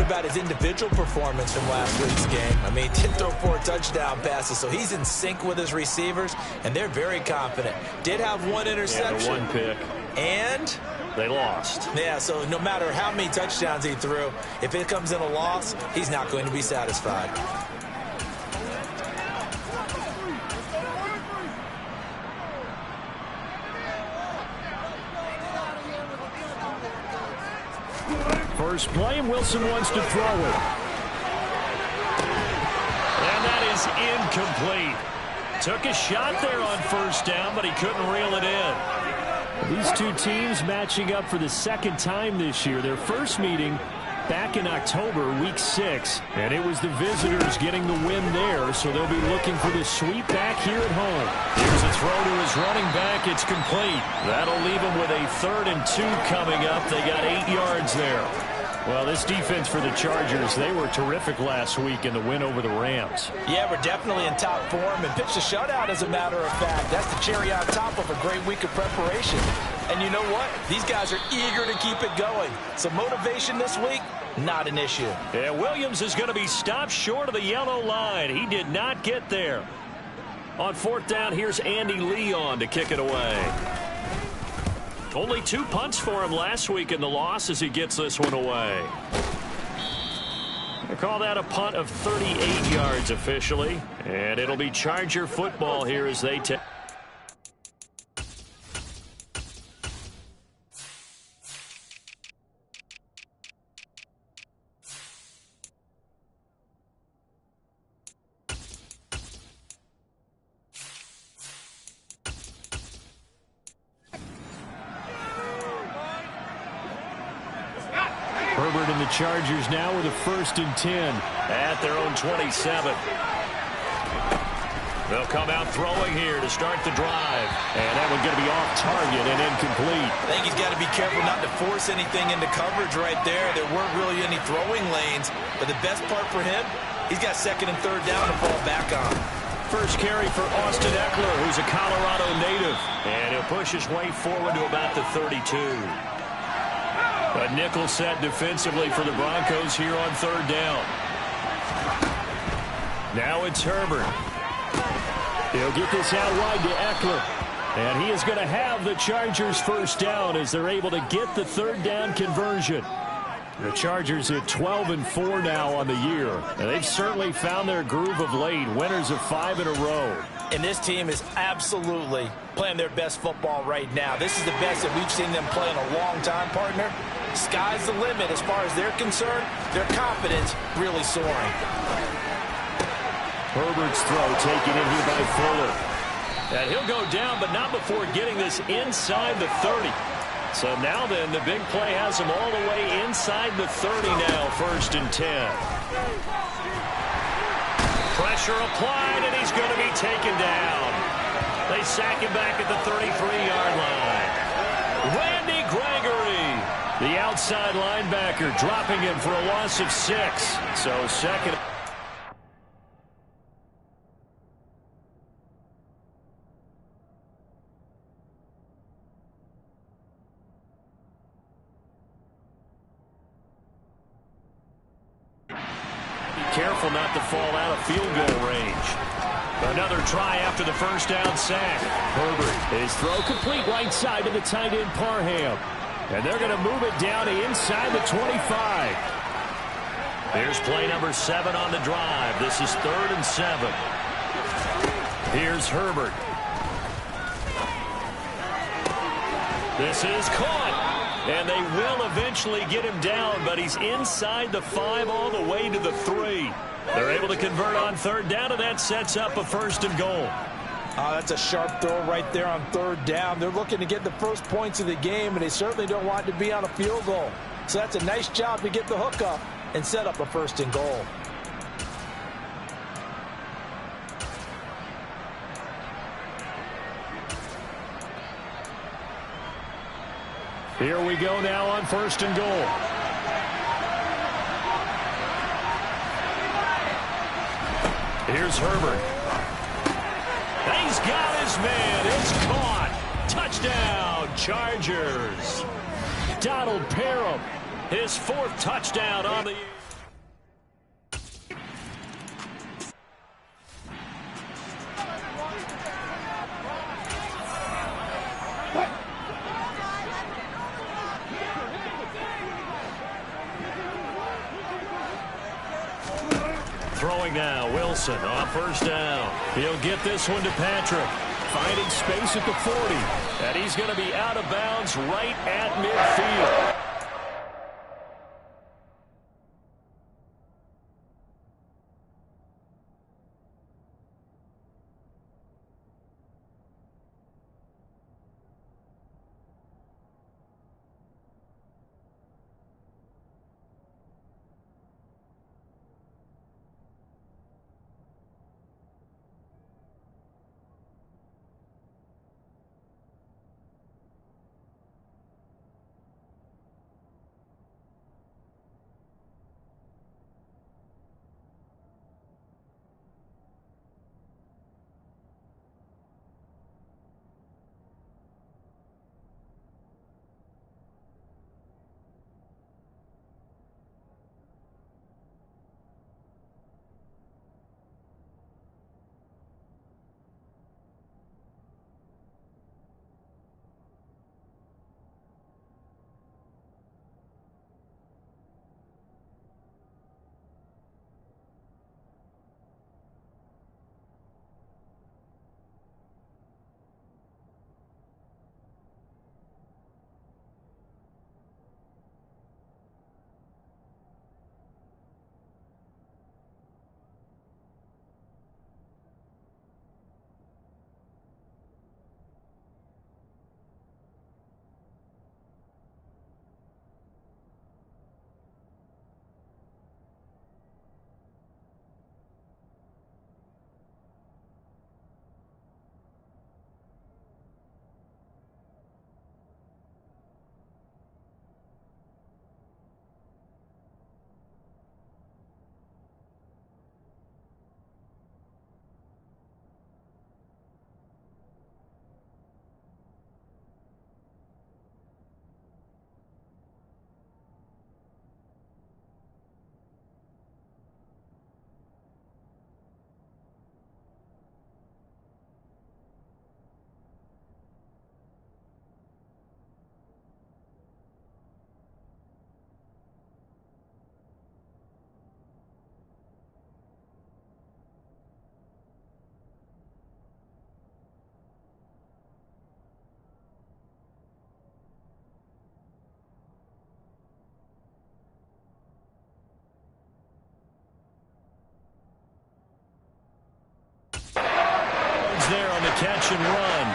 about his individual performance from last week's game. I mean, he did throw 4 touchdown passes, so he's in sync with his receivers, and they're very confident. Did have 1 interception. Yeah, 1 pick. And they lost. Yeah, so no matter how many touchdowns he threw, if it comes in a loss, he's not going to be satisfied. First play, and Wilson wants to throw it. And that is incomplete. Took a shot there on first down, but he couldn't reel it in. These two teams matching up for the second time this year. Their first meeting back in October, week 6. And it was the visitors getting the win there, so they'll be looking for the sweep back here at home. Here's a throw to his running back. It's complete. That'll leave him with a 3rd and 2 coming up. They got 8 yards there. Well, this defense for the Chargers, they were terrific last week in the win over the Rams. Yeah, we're definitely in top form and pitched a shutout, as a matter of fact. That's the cherry on top of a great week of preparation. And you know what? These guys are eager to keep it going. So motivation this week, not an issue. Yeah, Williams is going to be stopped short of the yellow line. He did not get there. On 4th down, here's Andy Leon to kick it away. Only 2 punts for him last week in the loss as he gets this one away. They call that a punt of 38 yards officially. And it'll be Charger football here as they take. Herbert and the Chargers now with a 1st and 10 at their own 27. They'll come out throwing here to start the drive. And that one's going to be off target and incomplete. I think he's got to be careful not to force anything into coverage right there. There weren't really any throwing lanes. But the best part for him, he's got 2nd and 3rd down to fall back on. First carry for Austin Eckler, who's a Colorado native. And he'll push his way forward to about the 32. A nickel set defensively for the Broncos here on 3rd down. Now it's Herbert. He'll get this out wide to Eckler. And he is going to have the Chargers' 1st down as they're able to get the 3rd down conversion. The Chargers at 12-4 now on the year. And they've certainly found their groove of late. Winners of 5 in a row. And this team is absolutely playing their best football right now. This is the best that we've seen them play in a long time, partner. Sky's the limit as far as they're concerned. Their confidence really soaring. Herbert's throw taken in here by Fuller. And he'll go down, but not before getting this inside the 30. So now then, the big play has him all the way inside the 30 now, 1st and 10. Pressure applied, and he's going to be taken down. They sack him back at the 33-yard line. Randy Gregory, the outside linebacker, dropping him for a loss of 6. So 2nd. Careful not to fall out of field goal range. Another try after the 1st down sack. Herbert, his throw complete right side to the tight end Parham. And they're going to move it down to inside the 25. Here's play number 7 on the drive. This is 3rd and 7. Here's Herbert. This is caught. And they will eventually get him down, but he's inside the 5 all the way to the 3. They're able to convert on 3rd down, and that sets up a 1st and goal. That's a sharp throw right there on 3rd down. They're looking to get the first points of the game, and they certainly don't want to be on a field goal. So that's a nice job to get the hook up and set up a 1st and goal. Here we go now on 1st and goal. Here's Herbert. He's got his man. It's caught. Touchdown, Chargers. Donald Parham, his 4th touchdown on the year. throwing now. Wilson on first down. He'll get this one to Patrick. Finding space at the 40. And he's going to be out of bounds right at midfield. There on the catch and run.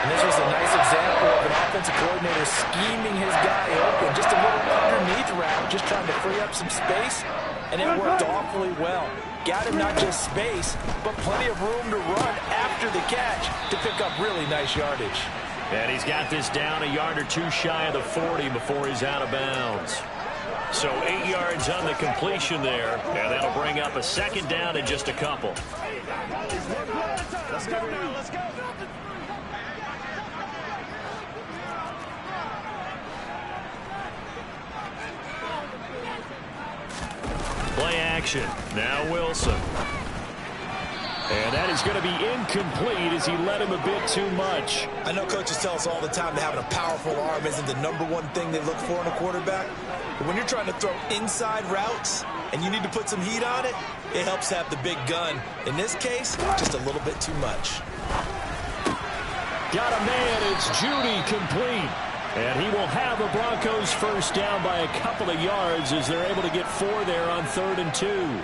And this was a nice example of an offensive coordinator scheming his guy open. Just a little underneath route, just trying to free up some space, and it worked awfully well. Got him not just space, but plenty of room to run after the catch to pick up really nice yardage. And he's got this down a yard or two shy of the 40 before he's out of bounds. So 8 yards on the completion there, and that'll bring up a second down in just a couple. Let's go now. Let's go. Play action. Now Wilson. And that is going to be incomplete as he led him a bit too much. I know coaches tell us all the time that having a powerful arm isn't the #1 thing they look for in a quarterback. But when you're trying to throw inside routes and you need to put some heat on it, it helps have the big gun. In this case, just a little bit too much. Got a man. It's Judy complete. And he will have the Broncos first down by a couple of yards as they're able to get 4 there on 3rd and 2.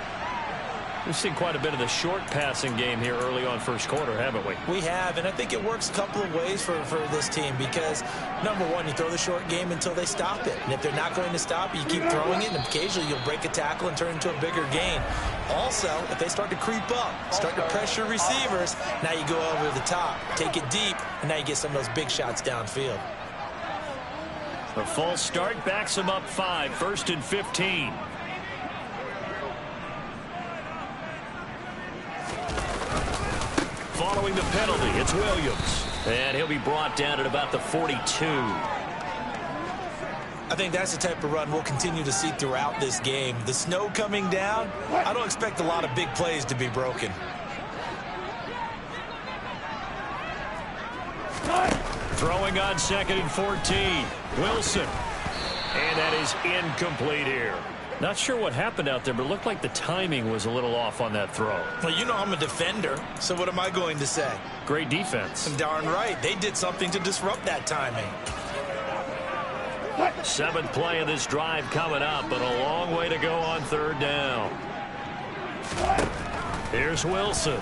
We've seen quite a bit of the short passing game here early on first quarter, haven't we? We have, and I think it works a couple of ways for this team because, #1, you throw the short game until they stop it. And if they're not going to stop it, you keep throwing it, and occasionally you'll break a tackle and turn it into a bigger gain. Also, if they start to creep up, start to pressure receivers, now you go over the top, take it deep, and now you get some of those big shots downfield. A false start backs him up 5, 1st and 15. Following the penalty, it's Williams. And he'll be brought down at about the 42. I think that's the type of run we'll continue to see throughout this game. The snow coming down, I don't expect a lot of big plays to be broken. Throwing on 2nd and 14. Wilson. And that is incomplete here. Not sure what happened out there, but it looked like the timing was a little off on that throw. Well, you know I'm a defender, so what am I going to say? Great defense. Darn right. They did something to disrupt that timing. 7th play of this drive coming up, but a long way to go on 3rd down. Here's Wilson.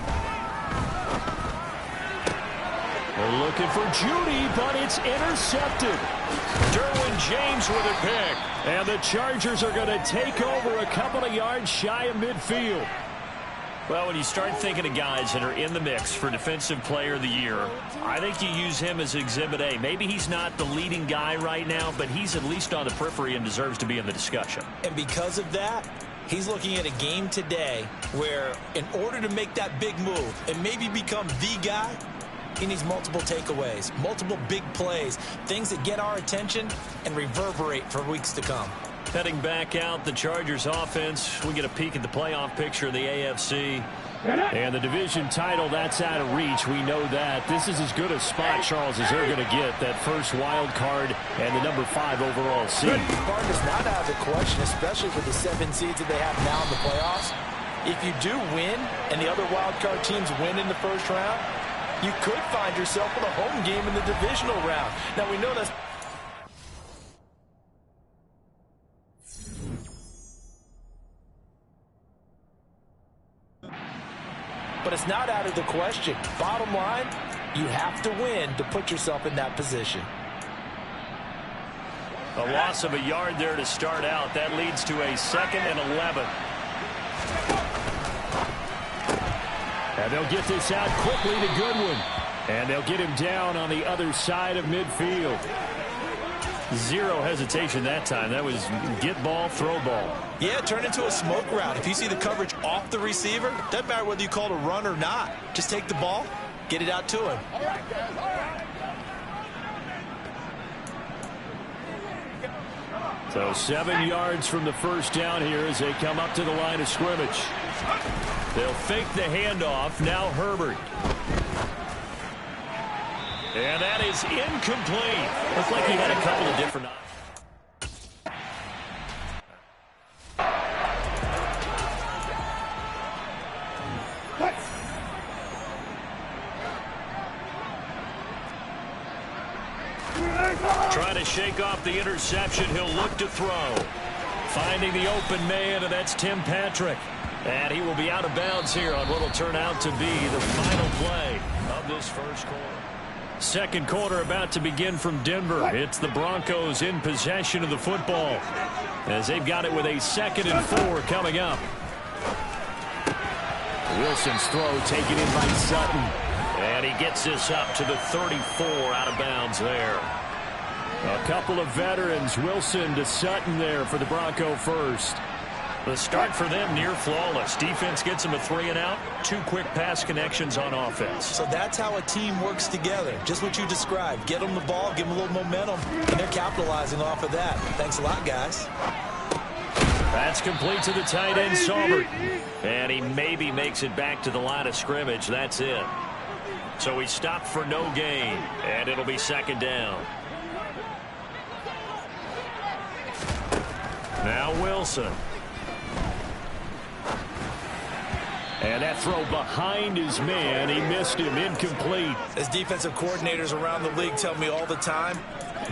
They're looking for Judy, but it's intercepted. Derwin James with a pick. And the Chargers are going to take over a couple of yards shy of midfield. Well, when you start thinking of guys that are in the mix for Defensive Player of the Year, I think you use him as Exhibit A. Maybe he's not the leading guy right now, but he's at least on the periphery and deserves to be in the discussion. And because of that, he's looking at a game today where in order to make that big move and maybe become the guy, he needs multiple takeaways, multiple big plays, things that get our attention and reverberate for weeks to come. Heading back out, the Chargers offense. We get a peek at the playoff picture of the AFC. And the division title, that's out of reach. We know that. This is as good a spot, Charles, as they're going to get. That first wild card and the number 5 overall seed. Part is not out of the question, especially with the 7 seeds that they have now in the playoffs. If you do win and the other wild card teams win in the first round, you could find yourself with a home game in the divisional round. Now, we know that's... But it's not out of the question. Bottom line, you have to win to put yourself in that position. A loss of a yard there to start out. That leads to a 2nd and 11. And they'll get this out quickly to Goodwin. And they'll get him down on the other side of midfield. Zero hesitation that time. That was get ball, throw ball. Yeah, turn into a smoke route. If you see the coverage off the receiver, doesn't matter whether you call it a run or not. Just take the ball, get it out to him. So 7 yards from the first down here as they come up to the line of scrimmage. They'll fake the handoff. Now Herbert. And that is incomplete. Looks like he had a couple of different options. Trying to shake off the interception. He'll look to throw. Finding the open man, and that's Tim Patrick. And he will be out of bounds here on what will turn out to be the final play of this first quarter. Second quarter about to begin from Denver. It's the Broncos in possession of the football as they've got it with a 2nd and 4 coming up. Wilson's throw taken in by Sutton. And he gets this up to the 34 out of bounds there. A couple of veterans, Wilson to Sutton there for the Bronco first. The start for them near flawless. Defense gets them a 3 and out. 2 quick pass connections on offense. So that's how a team works together. Just what you described. Get them the ball, give them a little momentum, and they're capitalizing off of that. Thanks a lot, guys. That's complete to the tight end, Saubert. And he maybe makes it back to the line of scrimmage. That's it. So he stopped for no gain, and it'll be 2nd down. Now Wilson. And that throw behind his man. He missed him. Incomplete. As defensive coordinators around the league tell me all the time,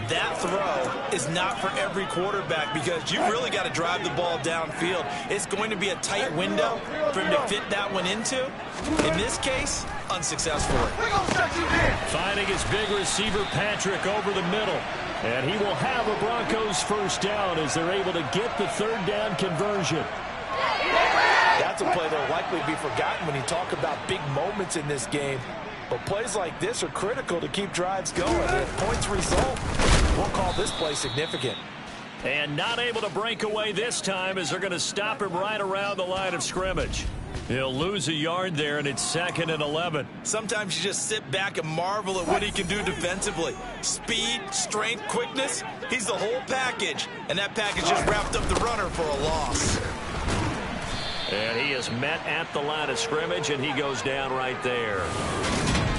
that throw is not for every quarterback because you really got to drive the ball downfield. It's going to be a tight window for him to fit that one into. In this case, unsuccessful. Finding his big receiver, Patrick, over the middle. And he will have a Broncos first down as they're able to get the 3rd down conversion. That's a play that will likely be forgotten when you talk about big moments in this game. But plays like this are critical to keep drives going. And if points result, we'll call this play significant. And not able to break away this time as they're going to stop him right around the line of scrimmage. He'll lose a yard there, and it's 2nd and 11. Sometimes you just sit back and marvel at what he can do defensively. Speed, strength, quickness, he's the whole package. And that package just wrapped up the runner for a loss. And he is met at the line of scrimmage, and he goes down right there.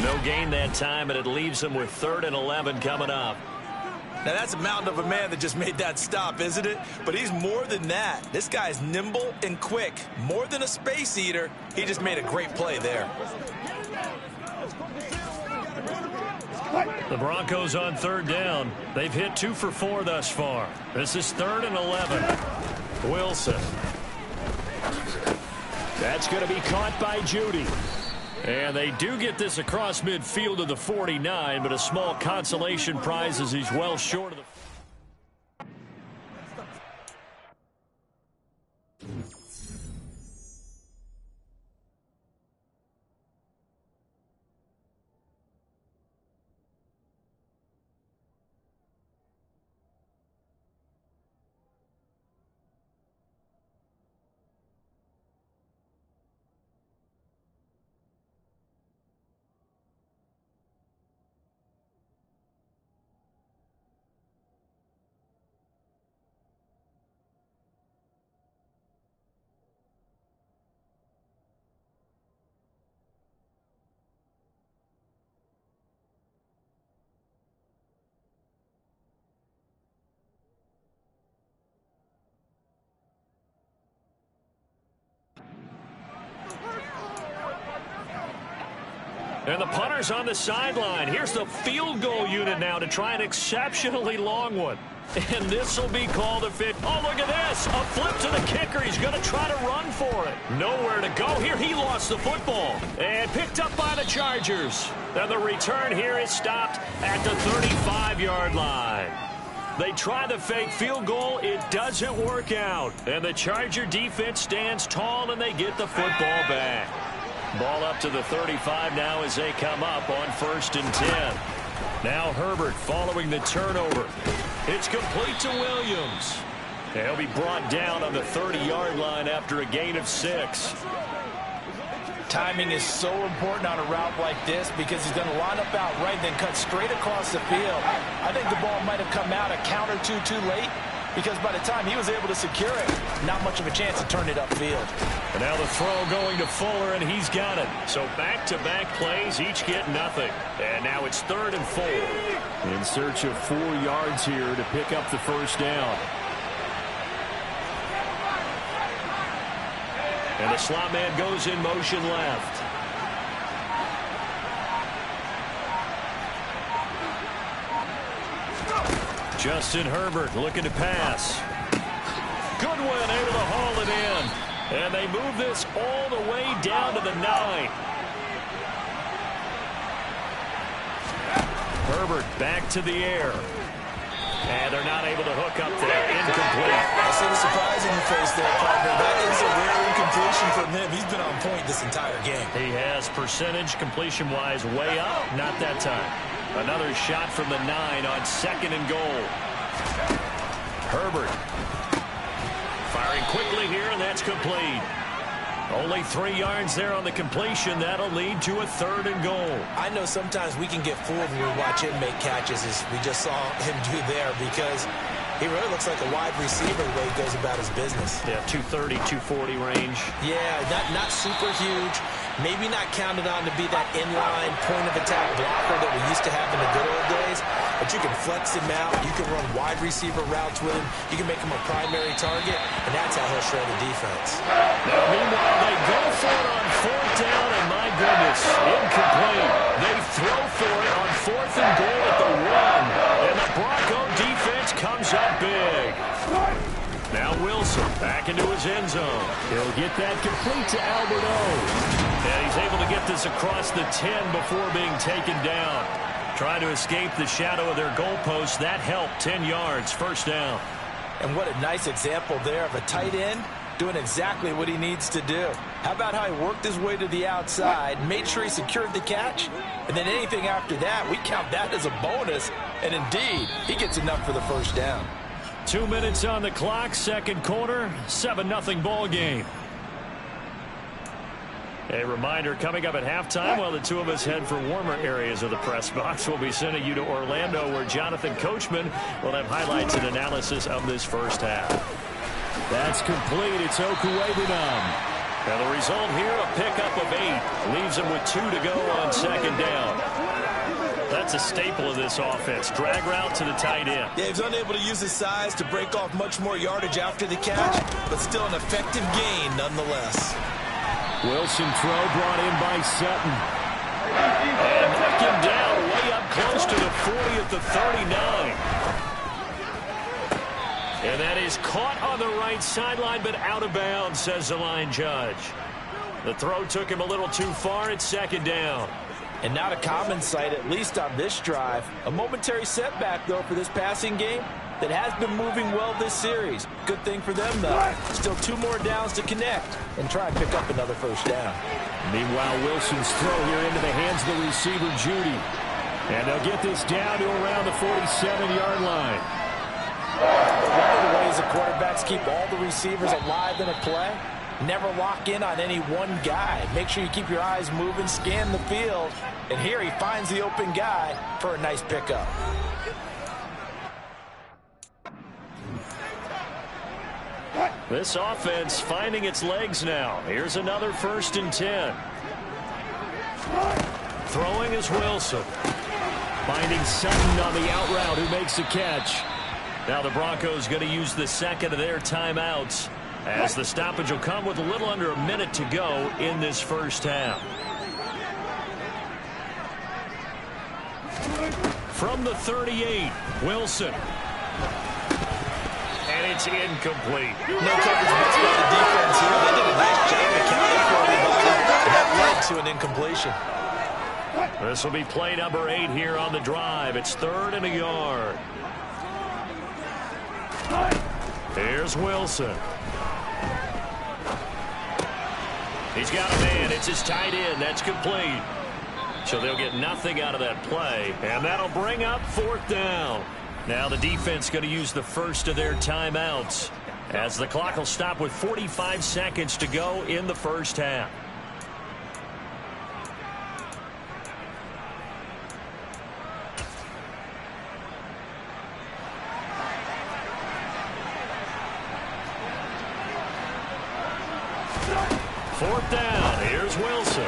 No gain that time, and it leaves him with 3rd and 11 coming up. Now, that's a mountain of a man that just made that stop, isn't it? But he's more than that. This guy's nimble and quick. More than a space eater, he just made a great play there. The Broncos on third down. They've hit 2 for 4 thus far. This is 3rd and 11. Wilson. That's going to be caught by Judy. And they do get this across midfield to the 49, but a small consolation prize as he's well short of the... And the punter's on the sideline. Here's the field goal unit now to try an exceptionally long one. And this will be called a fit. Oh, look at this. A flip to the kicker. He's going to try to run for it. Nowhere to go here. He lost the football. And picked up by the Chargers. And the return here is stopped at the 35-yard line. They try the fake field goal. It doesn't work out. And the Charger defense stands tall, and they get the football back. Ball up to the 35 now as they come up on 1st and 10. Now Herbert following the turnover. It's complete to Williams. He'll be brought down on the 30-yard line after a gain of 6. Timing is so important on a route like this because he's going to line up out right, then cut straight across the field. I think the ball might have come out a count or two too late, because by the time he was able to secure it, not much of a chance to turn it upfield. And now the throw going to Fuller, and he's got it. So back-to-back plays, each get nothing. And now it's 3rd and 4. In search of 4 yards here to pick up the first down. And the slot man goes in motion left. Justin Herbert looking to pass. Goodwin able to haul it in. And they move this all the way down to the 9. Herbert back to the air. And they're not able to hook up there. Incomplete. I see the surprise in your face there, partner. That is a rare incompletion from him. He's been on point this entire game. He has percentage completion-wise way up. Not that time. Another shot from the 9 on 2nd and goal. Herbert firing quickly here, and that's complete. Only 3 yards there on the completion. That'll lead to a 3rd and goal. I know sometimes we can get fooled when we watch him make catches, as we just saw him do there, because he really looks like a wide receiver the way he goes about his business. Yeah, 230, 240 range. Yeah, not super huge. Maybe not counted on to be that inline point-of-attack blocker that we used to have in the good old days, but you can flex him out. You can run wide receiver routes with him. You can make him a primary target, and that's how he'll shred the defense. Now, meanwhile, they go for it on 4th down, and my goodness, incomplete. They throw for it on 4th and goal at the 1, and the Bronco defense comes up big. Now Wilson back into his end zone. He'll get that complete to Albert O. And he's able to get this across the 10 before being taken down. Trying to escape the shadow of their goalpost. That helped. 10 yards, 1st down. And what a nice example there of a tight end doing exactly what he needs to do. How about how he worked his way to the outside, made sure he secured the catch, and then anything after that, we count that as a bonus. And indeed, he gets enough for the 1st down. 2 minutes on the clock, 2nd quarter, 7-0 ball game. A reminder, coming up at halftime, while the two of us head for warmer areas of the press box, we'll be sending you to Orlando, where Jonathan Coachman will have highlights and analysis of this first half. That's complete. It's Okuwebunam. And the result here, a pickup of 8. Leaves him with 2 to go on 2nd down. That's That's a staple of this offense. Drag route to the tight end. Yeah, he's unable to use his size to break off much more yardage after the catch, but still an effective gain nonetheless. Wilson throw brought in by Sutton. And knocked him down way up close to the 40 at the 39. And that is caught on the right sideline, but out of bounds, says the line judge. The throw took him a little too far. It's second down. And not a common sight, at least on this drive. A momentary setback, though, for this passing game that has been moving well this series. Good thing for them, though. Still 2 more downs to connect and try and pick up another first down. Meanwhile, Wilson's throw here into the hands of the receiver, Judy. And they'll get this down to around the 47-yard line. One of the ways the quarterbacks keep all the receivers alive in a play, never lock in on any one guy. Make sure you keep your eyes moving, scan the field. And here he finds the open guy for a nice pickup. This offense finding its legs now. Here's another 1st and 10. Throwing is Wilson. Finding Sutton on the out route, who makes the catch. Now the Broncos going to use the second of their timeouts, as the stoppage will come with a little under a minute to go in this first half. From the 38, Wilson. And it's incomplete. No coverage missed by the defense here. They did a nice job accounting for everybody, and that led to an incompletion. This will be play number 8 here on the drive. It's 3rd and a yard. Here's Wilson. He's got a man. It's his tight end. That's complete. So they'll get nothing out of that play, and that'll bring up 4th down. Now the defense going to use the first of their timeouts, as the clock will stop with 45 seconds to go in the first half. Fourth down. Here's Wilson.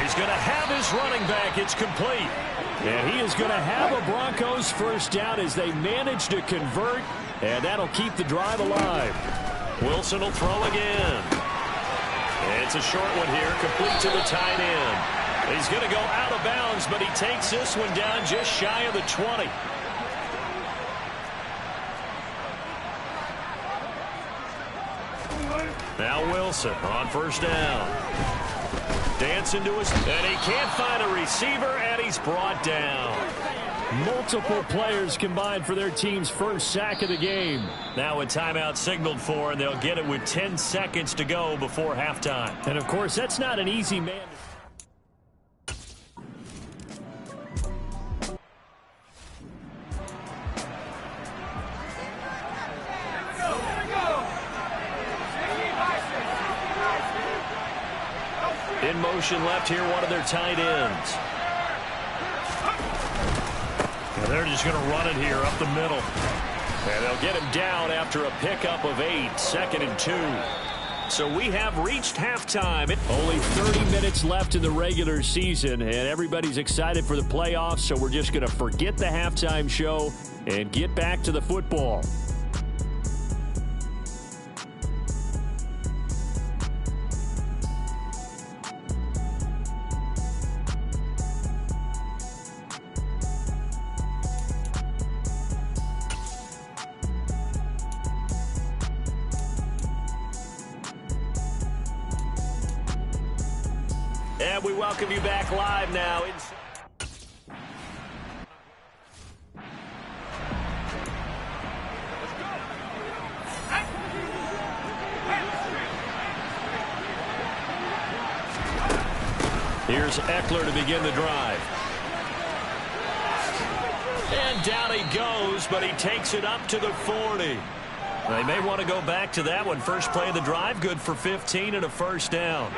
He's going to have his running back. It's complete. And he is going to have a Broncos first down as they manage to convert, and that'll keep the drive alive. Wilson will throw again. It's a short one here, complete to the tight end. He's going to go out of bounds, but he takes this one down just shy of the 20. Now Wilson on first down. Dancing to his, and he can't find a receiver, and he's brought down. Multiple players combined for their team's first sack of the game. Now a timeout signaled for, and they'll get it with 10 seconds to go before halftime. And of course, that's not an easy man. In motion left here, one of their tight ends. And they're just going to run it here up the middle. And they'll get him down after a pickup of 8, 2nd and 2. So we have reached halftime. Only 30 minutes left in the regular season, and everybody's excited for the playoffs, so we're just going to forget the halftime show and get back to the football. And we welcome you back live now. Here's Eckler to begin the drive. And down he goes, but he takes it up to the 40. They may want to go back to that one. First play of the drive, good for 15 and a first down.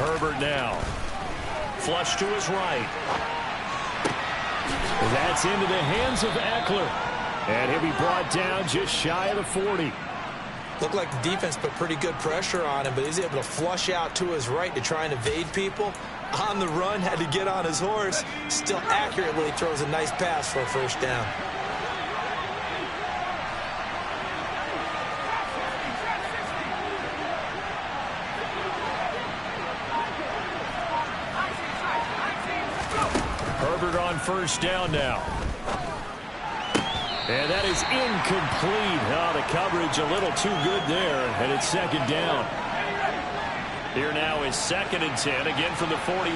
Herbert now. Flush to his right. That's into the hands of Eckler. And he'll be brought down just shy of the 40. Looked like the defense put pretty good pressure on him, but he's able to flush out to his right to try and evade people. On the run, had to get on his horse. Still accurately throws a nice pass for a first down. Herbert on first down now. And that is incomplete. Oh, the coverage a little too good there, and it's second down. Here now is 2nd and 10, again from the 41.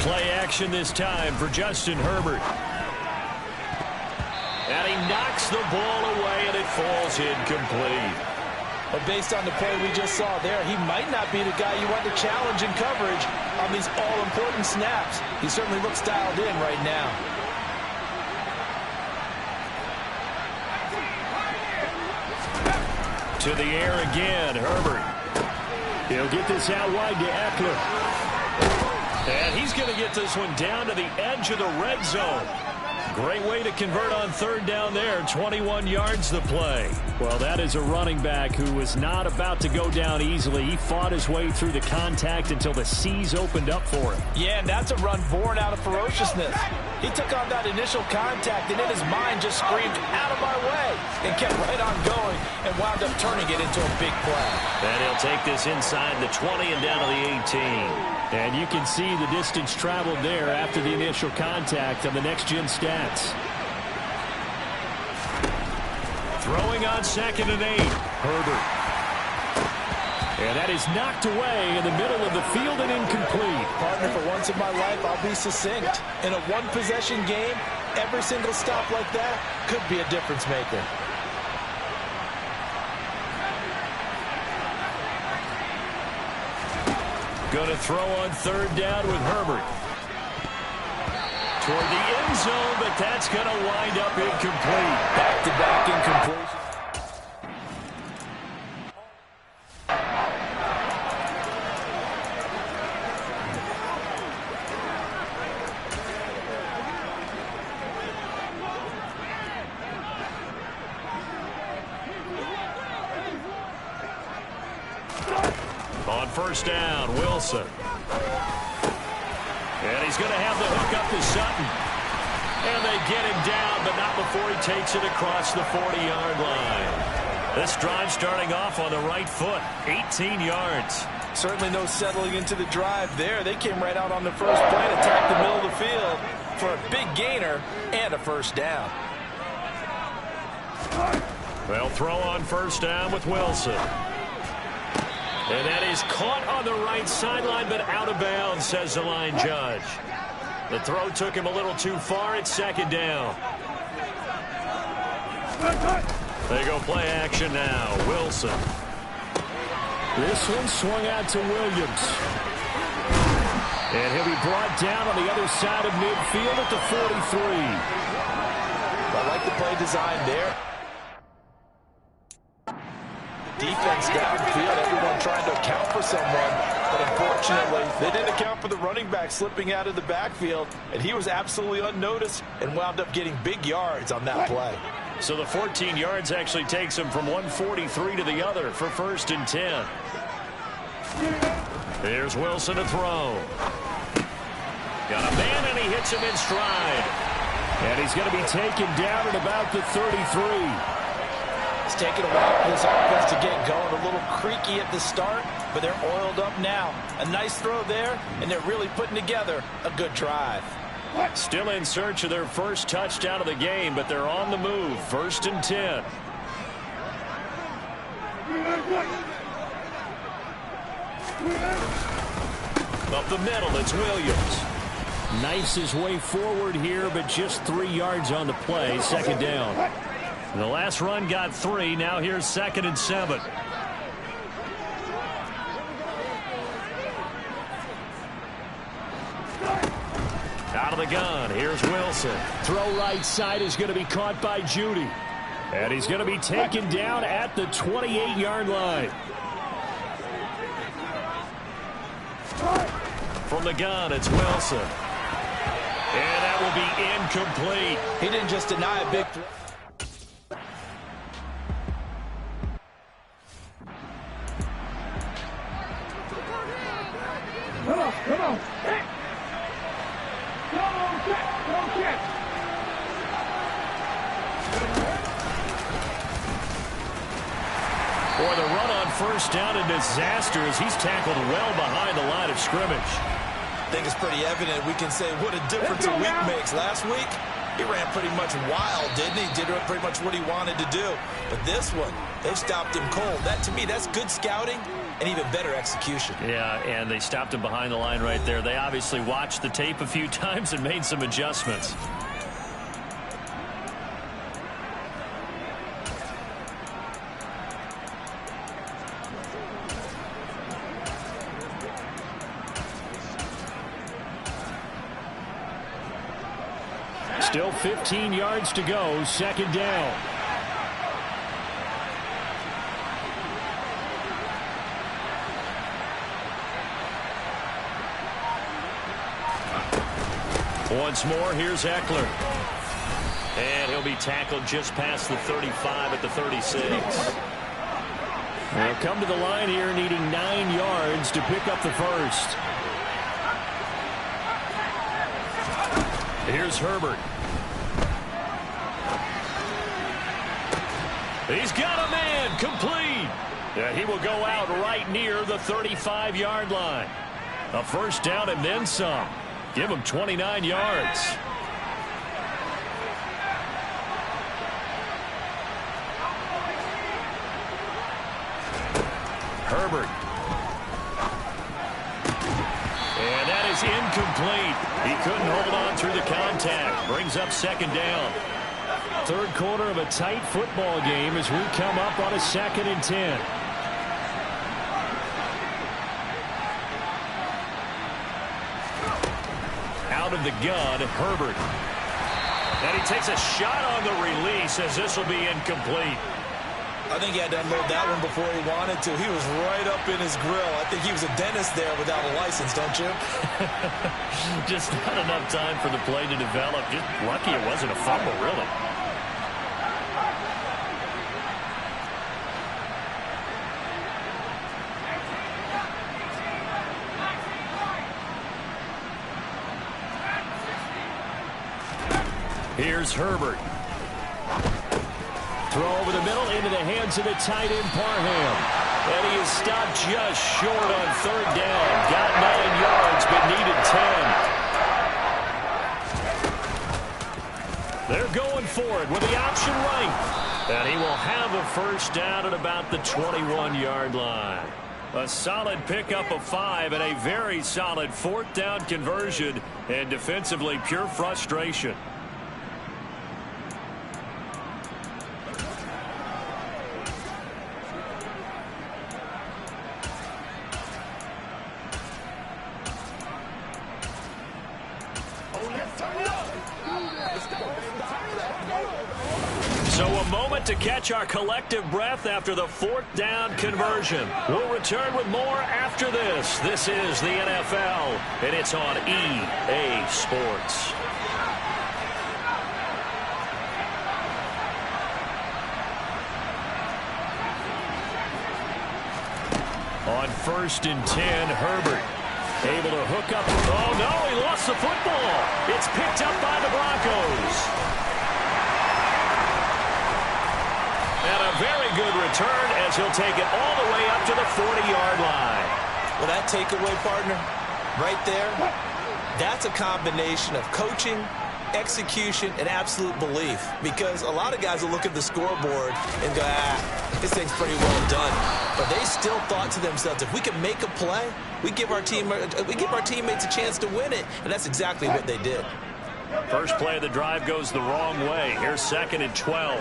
Play action this time for Justin Herbert. And he knocks the ball away, and it falls incomplete. But based on the play we just saw there, he might not be the guy you want to challenge in coverage on these all-important snaps. He certainly looks dialed in right now. To the air again, Herbert. He'll get this out wide to Eckler. And he's going to get this one down to the edge of the red zone. Great way to convert on 3rd down there. 21 yards the play. Well, that is a running back who was not about to go down easily. He fought his way through the contact until the seas opened up for him. Yeah, and that's a run born out of ferociousness. He took on that initial contact, and in his mind just screamed, "Out of my way," and kept right on going and wound up turning it into a big play. And he'll take this inside the 20 and down to the 18. And you can see the distance traveled there after the initial contact on the next-gen stats. Throwing on 2nd and 8. Herbert. And that is knocked away in the middle of the field and incomplete. Partner, for once in my life, I'll be succinct. In a one-possession game, every single stop like that could be a difference maker. Going to throw on 3rd down with Herbert. Toward the end zone, but that's going to wind up incomplete. Back-to-back incompletion. On 1st down, Wilson. And he's going to have the hook up to Sutton. And they get him down, but not before he takes it across the 40-yard line. This drive starting off on the right foot, 18 yards. Certainly no settling into the drive there. They came right out on the first play and attacked the middle of the field for a big gainer and a first down. They'll throw on 1st down with Wilson. And that is caught on the right sideline, but out of bounds, says the line judge. The throw took him a little too far. It's 2nd down. They go play action now. Wilson. This one swung out to Williams. And he'll be brought down on the other side of midfield at the 43. I like the play design there. Defense downfield, everyone trying to account for someone, but unfortunately, they didn't account for the running back slipping out of the backfield, and he was absolutely unnoticed and wound up getting big yards on that play. So the 14 yards actually takes him from 143 to the other for 1st and 10. Here's Wilson to throw. Got a man, and he hits him in stride. And he's going to be taken down at about the 33. It's taken a while for this offense to get going. A little creaky at the start, but they're oiled up now. A nice throw there, and they're really putting together a good drive. Still in search of their first touchdown of the game, but they're on the move. 1st and 10. Up the middle, it's Williams. Knifes his way forward here, but just 3 yards on the play. 2nd down. The last run got 3. Now here's 2nd and 7. Out of the gun. Here's Wilson. Throw right side is going to be caught by Judy. And he's going to be taken down at the 28-yard line. From the gun, it's Wilson. And that will be incomplete. He didn't just deny a big throw. Come on. Go check. Boy, the run on first down a disaster as he's tackled well behind the line of scrimmage. I think it's pretty evident. We can say what a difference a week makes. Last week, he ran pretty much wild, didn't he? Did pretty much what he wanted to do. But this one, they stopped him cold. That, to me, that's good scouting and even better execution. Yeah, and they stopped him behind the line right there. They obviously watched the tape a few times and made some adjustments. Still 15 yards to go, second down. Once more, here's Eckler. And he'll be tackled just past the 35 at the 36. They'll come to the line here needing 9 yards to pick up the first. Here's Herbert. He's got a man, complete. Yeah, he will go out right near the 35-yard line. A first down and then some. Give him 29 yards. Herbert. And that is incomplete. He couldn't hold on through the contact. Brings up second down. Third quarter of a tight football game as we come up on a 2nd and 10. Out of the gun, Herbert. And he takes a shot on the release as this will be incomplete. I think he had to unload that one before he wanted to. He was right up in his grill. I think he was a dentist there without a license, don't you? Just not enough time for the play to develop. Just lucky it wasn't a fumble, really. Here's Herbert. Throw over the middle into the hands of the tight end, Parham. And he is stopped just short on third down. Got 9 yards, but needed 10. They're going for it with the option right. And he will have a first down at about the 21-yard line. A solid pickup of 5 and a very solid 4th down conversion. And defensively, pure frustration. So a moment to catch our collective breath after the 4th down conversion. We'll return with more after this. This is the NFL, and it's on EA Sports. On 1st and 10, Herbert able to hook up. Oh, no, he lost the football. It's picked up by the Broncos. And a very good return as he'll take it all the way up to the 40-yard line. Well, that takeaway, partner, right there, that's a combination of coaching, execution, and absolute belief. Because a lot of guys will look at the scoreboard and go, this thing's pretty well done. But they still thought to themselves, if we can make a play, we give our teammates a chance to win it. And that's exactly what they did. First play of the drive goes the wrong way. Here's 2nd and 12.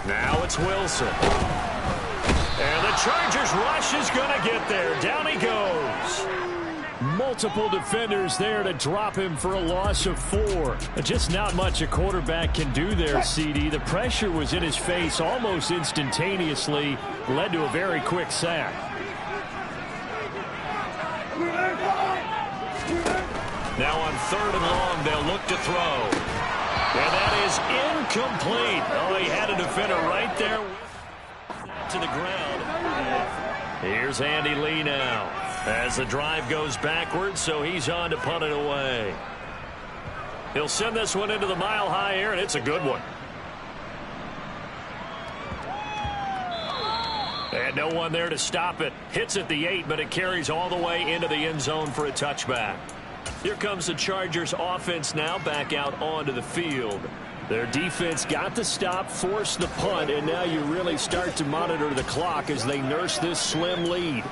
Now it's Wilson. And the Chargers rush is going to get there. Down he goes. Multiple defenders there to drop him for a loss of 4. Just not much a quarterback can do there, CD. The pressure was in his face almost instantaneously, led to a very quick sack. Now on 3rd and long, they'll look to throw. And that is incomplete. Oh, he had a defender right there to the ground. Here's Andy Lee now as the drive goes backwards, so he's on to punt it away. He'll send this one into the mile-high air, and it's a good one. And no one there to stop it. Hits at the 8, but it carries all the way into the end zone for a touchback. Here comes the Chargers offense now back out onto the field. Their defense got the stop, forced the punt, and now you really start to monitor the clock as they nurse this slim lead.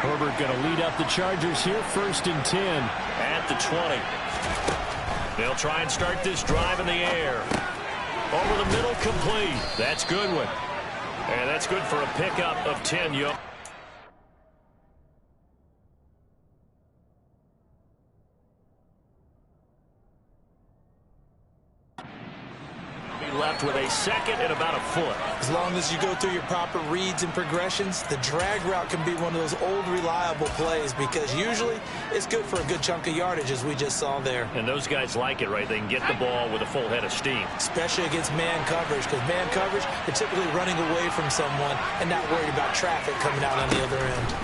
Herbert going to lead up the Chargers here, 1st and 10 at the 20. They'll try and start this drive in the air. Over the middle, complete. That's good one. And that's good for a pickup of 10 yards. Left with a 2nd and about a foot. As long as you go through your proper reads and progressions, the drag route can be one of those old reliable plays because usually it's good for a good chunk of yardage as we just saw there. And those guys like it, right? They can get the ball with a full head of steam. Especially against man coverage, because man coverage, they're typically running away from someone and not worried about traffic coming out on the other end.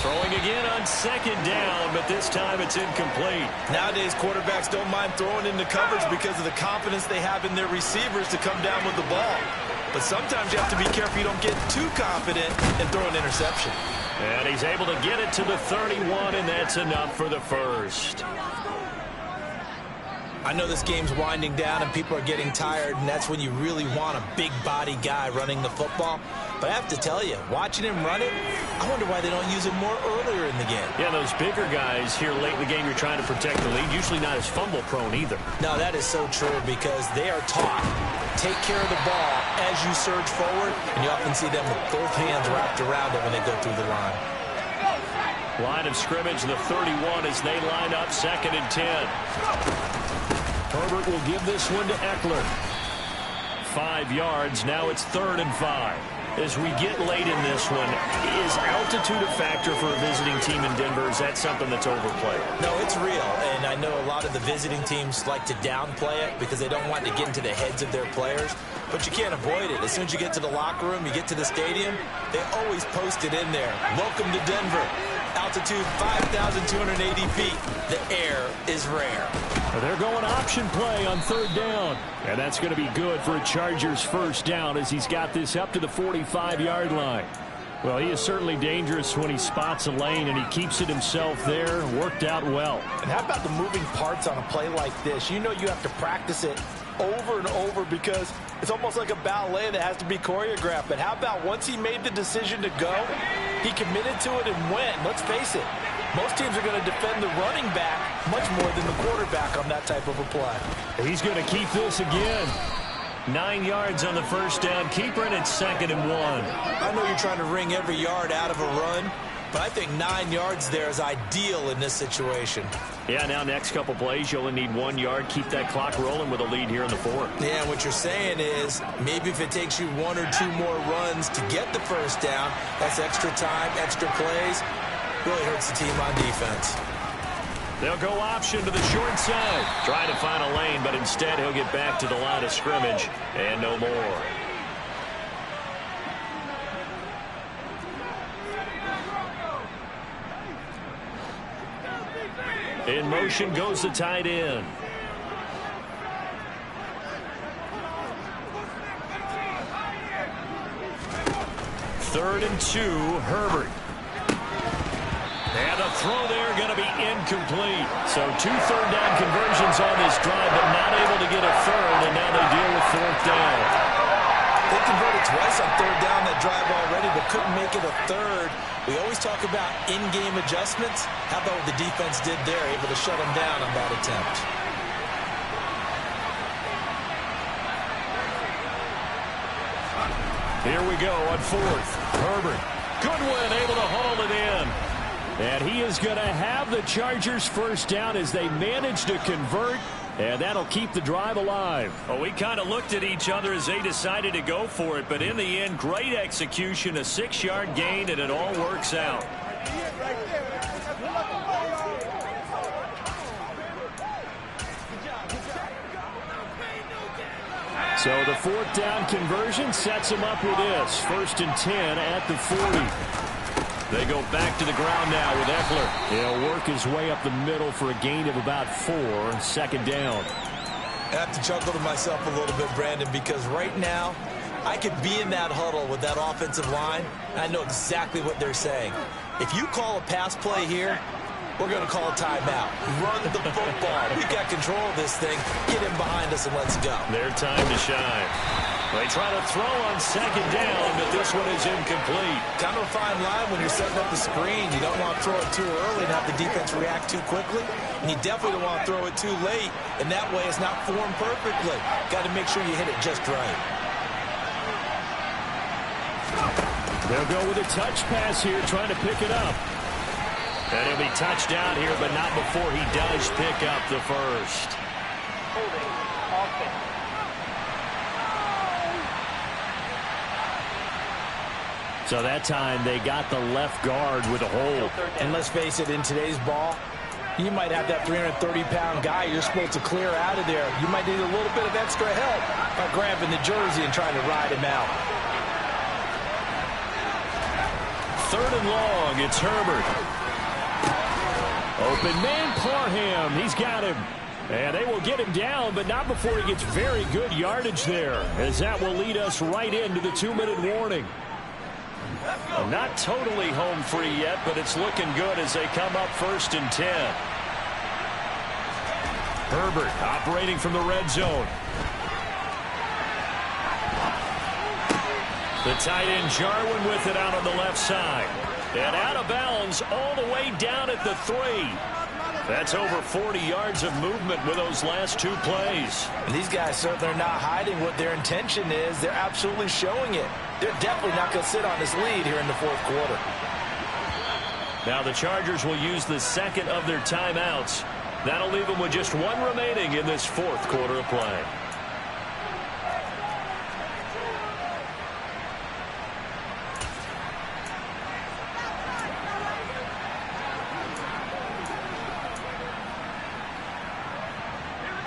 Throwing again on 2nd down, but this time it's incomplete. Nowadays, quarterbacks don't mind throwing into coverage because of the confidence they have in their receivers to come down with the ball. But sometimes you have to be careful you don't get too confident and throw an interception. And he's able to get it to the 31, and that's enough for the first. I know this game's winding down and people are getting tired, and that's when you really want a big body guy running the football. But I have to tell you, watching him run it, I wonder why they don't use him more earlier in the game. Yeah, those bigger guys here late in the game, you're trying to protect the lead, usually not as fumble prone either. No, that is so true because they are taught. Take care of the ball as you surge forward, and you often see them with both hands wrapped around it when they go through the line. Line of scrimmage, the 31 as they line up 2nd and 10. Herbert will give this one to Eckler. 5 yards. Now it's 3rd and 5. As we get late in this one, is altitude a factor for a visiting team in Denver? Is that something that's overplayed? No, it's real, and I know a lot of the visiting teams like to downplay it because they don't want to get into the heads of their players, but you can't avoid it. As soon as you get to the locker room, you get to the stadium, they always post it in there. Welcome to Denver. Altitude 5,280 feet. The air is rare. Well, they're going option play on 3rd down. And that's going to be good for a Chargers 1st down as he's got this up to the 45-yard line. Well, he is certainly dangerous when he spots a lane, and he keeps it himself there. Worked out well. And how about the moving parts on a play like this? You know you have to practice it over and over because it's almost like a ballet that has to be choreographed. But how about once he made the decision to go, he committed to it and went. Let's face it, most teams are going to defend the running back much more than the quarterback on that type of a play. He's going to keep this again. 9 yards on the 1st down. Keeper, and it's 2nd and 1. I know you're trying to wring every yard out of a run, but I think 9 yards there is ideal in this situation. Yeah, now next couple plays, you only need 1 yard. Keep that clock rolling with a lead here in the 4th. Yeah, what you're saying is maybe if it takes you 1 or 2 more runs to get the 1st down, that's extra time, extra plays. Really hurts the team on defense. They'll go option to the short side. Try to find a lane, but instead he'll get back to the line of scrimmage and no more. In motion goes the tight end. Third and 2, Herbert. And the throw there going to be incomplete. So 2 third-down conversions on this drive, but not able to get a third, and now they deal with 4th down. They converted twice on 3rd down that drive already, but couldn't make it a 3rd. We always talk about in-game adjustments. How about what the defense did there, able to shut them down on that attempt? Here we go on 4th. Herbert Goodwin able to haul it in. And he is going to have the Chargers first down as they manage to convert. And that'll keep the drive alive. Well, we kind of looked at each other as they decided to go for it. But in the end, great execution, a 6-yard gain, and it all works out. So the 4th down conversion sets him up with this. 1st and 10 at the 40. They go back to the ground now with Eckler. He'll work his way up the middle for a gain of about 4. 2nd down. I have to chuckle to myself a little bit, Brandon, because right now I could be in that huddle with that offensive line, and I know exactly what they're saying. If you call a pass play here, we're going to call a timeout. Run the football. We got control of this thing. Get him behind us and let's go. Their time to shine. They try to throw on 2nd down, but this one is incomplete. Kind of a fine line when you're setting up the screen. You don't want to throw it too early and have the defense react too quickly. And you definitely don't want to throw it too late, and that way it's not formed perfectly. Got to make sure you hit it just right. They'll go with a touch pass here, trying to pick it up. And he'll be touched down here, but not before he does pick up the first. Holding offense. So that time they got the left guard with a hold. And let's face it, in today's ball, you might have that 330-pound guy you're supposed to clear out of there. You might need a little bit of extra help by grabbing the jersey and trying to ride him out. 3rd and long, it's Herbert. Open man, Parham. He's got him. And they will get him down, but not before he gets very good yardage there, as that will lead us right into the 2-minute warning. Not totally home free yet, but it's looking good as they come up 1st and 10. Herbert operating from the red zone. The tight end Jarwin with it out on the left side. And out of bounds all the way down at the 3. That's over 40 yards of movement with those last 2 plays. And these guys certainly are not hiding what their intention is. They're absolutely showing it. They're definitely not going to sit on this lead here in the 4th quarter. Now the Chargers will use the 2nd of their timeouts. That'll leave them with just 1 remaining in this 4th quarter of play.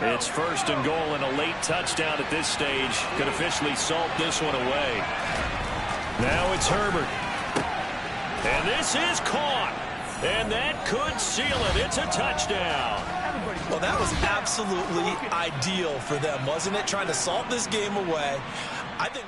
It's 1st and goal and a late touchdown at this stage. Could officially salt this one away. Now it's Herbert. And this is caught. And that could seal it. It's a touchdown. Well, that was absolutely ideal for them, wasn't it? Trying to salt this game away. I think...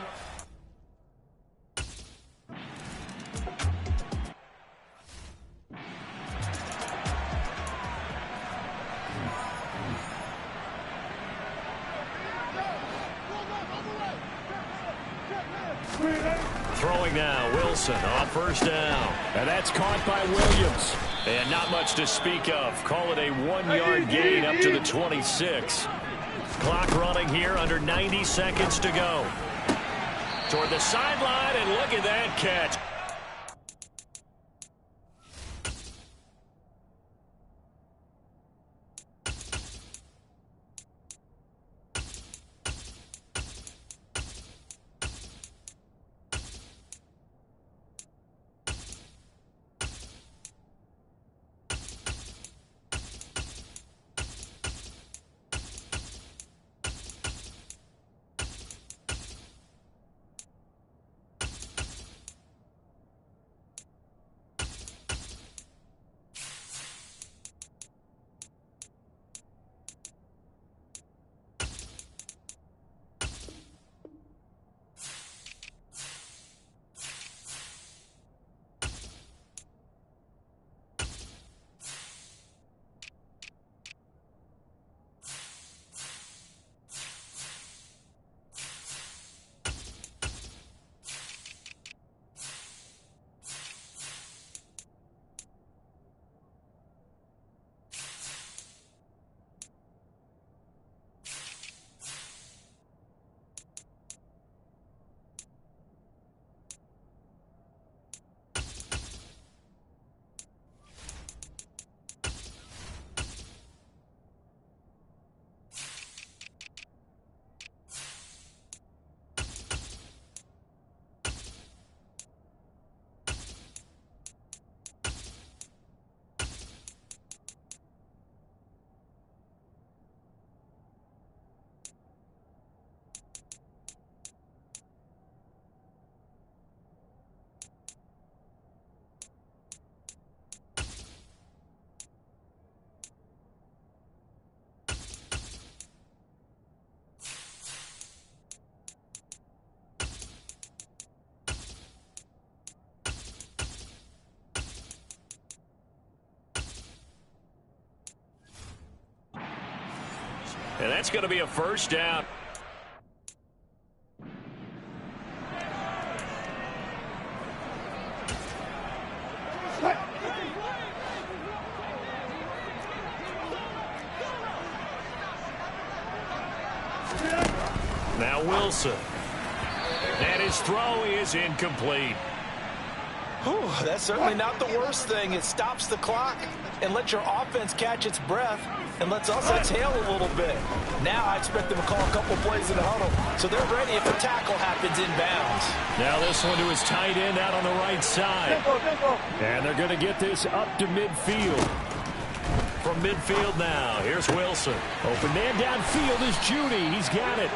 Throwing now, Wilson on 1st down. And that's caught by Williams. And not much to speak of. Call it a 1-yard gain up to the 26. Clock running here, under 90 seconds to go. Toward the sideline, and look at that catch. And that's going to be a first down. Now Wilson. And his throw is incomplete. Whew, that's certainly not the worst thing. It stops the clock and lets your offense catch its breath and lets us exhale a little bit. Now I expect them to call a couple plays in the huddle, so they're ready if a tackle happens inbounds. Now this one to his tight end out on the right side. And they're going to get this up to midfield. From midfield now, here's Wilson. Open man downfield is Judy. He's got it.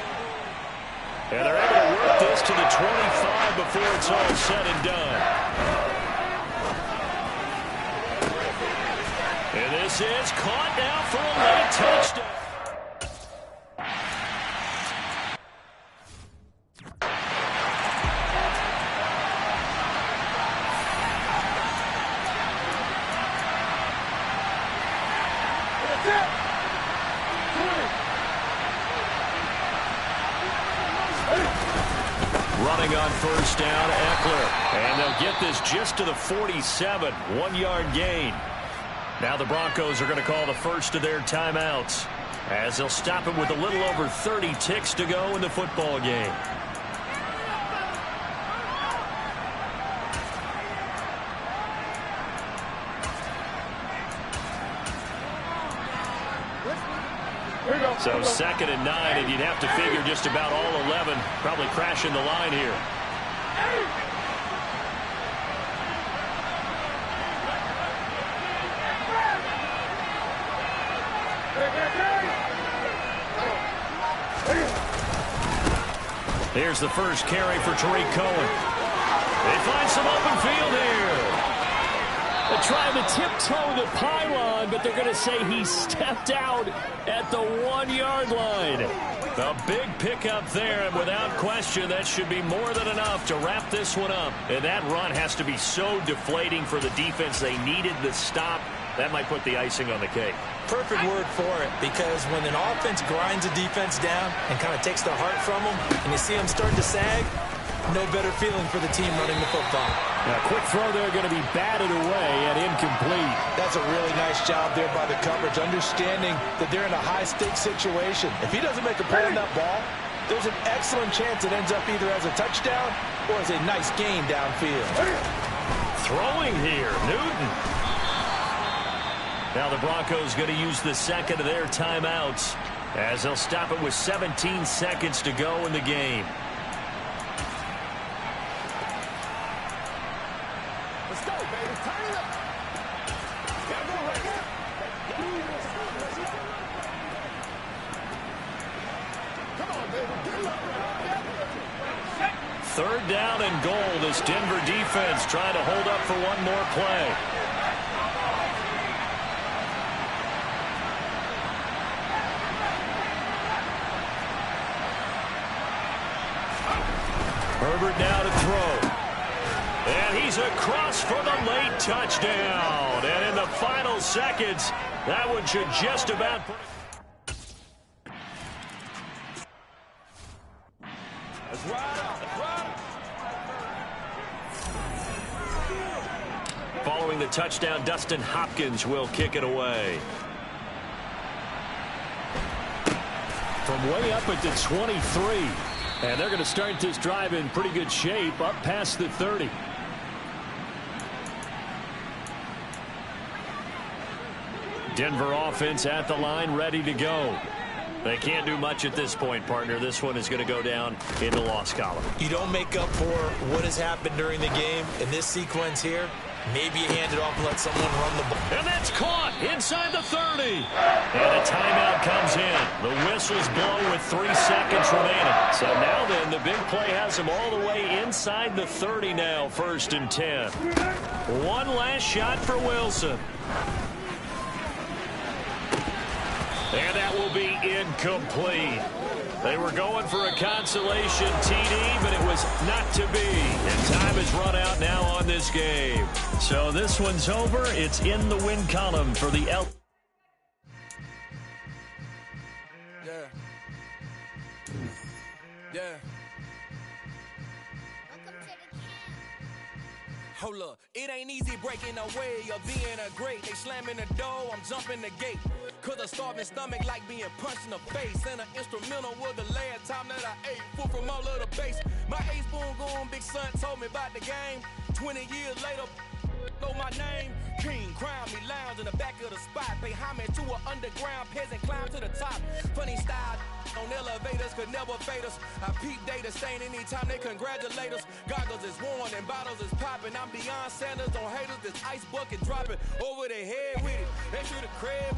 And they're able to work this to the 25 before it's all said and done. And this is caught now for a late touchdown. Running on first down, Eckler. And they'll get this just to the 47, 1-yard gain. Now the Broncos are going to call the first of their timeouts as they'll stop it with a little over 30 ticks to go in the football game. So 2nd and 9, and you'd have to figure just about all 11 probably crashing the line here. Here's the first carry for Tariq Cohen. They find some open field here. They're trying to tiptoe the pylon, but they're going to say he stepped out at the 1-yard line. A big pickup there, and without question, that should be more than enough to wrap this one up. And that run has to be so deflating for the defense. They needed the stop. That might put the icing on the cake. Perfect word for it, because when an offense grinds a defense down and kind of takes the heart from them, and you see them starting to sag, no better feeling for the team running the football. Now, quick throw there going to be batted away and incomplete. That's a really nice job there by the coverage, understanding that they're in a high-stakes situation. If he doesn't make a play on that ball, there's an excellent chance it ends up either as a touchdown or as a nice gain downfield. Throwing here, Newton. Now the Broncos going to use the second of their timeouts as they'll stop it with 17 seconds to go in the game. Let's go, baby. Turn it up. Gotta go right now. Come on, baby. Get up. 3rd down and goal. This Denver defense trying to hold up for one more play. Herbert now to throw. And he's across for the late touchdown. And in the final seconds, that one should just about put it. Let's ride out. Let's ride. Following the touchdown, Dustin Hopkins will kick it away. From way up at the 23. And they're going to start this drive in pretty good shape, up past the 30. Denver offense at the line, ready to go. They can't do much at this point, partner. This one is going to go down in the loss column. You don't make up for what has happened during the game in this sequence here. Maybe you hand it off and let someone run the ball. And that's caught inside the 30. And a timeout comes in. The whistles blow with 3 seconds remaining. So now then, the big play has them all the way inside the 30 now, 1st and 10. One last shot for Wilson. And that will be incomplete. They were going for a consolation TD, but it was not to be. And time has run out now on this game. So this one's over. It's in the win column for the Yeah. Yeah. Welcome to the camp. Hold up, it ain't easy breaking away or being a great. They slamming the door, I'm jumping the gate. Cause a starving stomach like being punched in the face. And an instrumental was the last time that I ate. Full from all of the bass. My A-spoon going, big son told me about the game. 20 years later, know my name. King, crown me, lounge in the back of the spot. Pay homage to an underground peasant, climb to the top. Funny style on elevators could never fade us. I peep data stain anytime they congratulate us. Goggles is worn and bottles is popping. I'm beyond Sanders on haters, this ice bucket dropping over their head with it. They should have cred with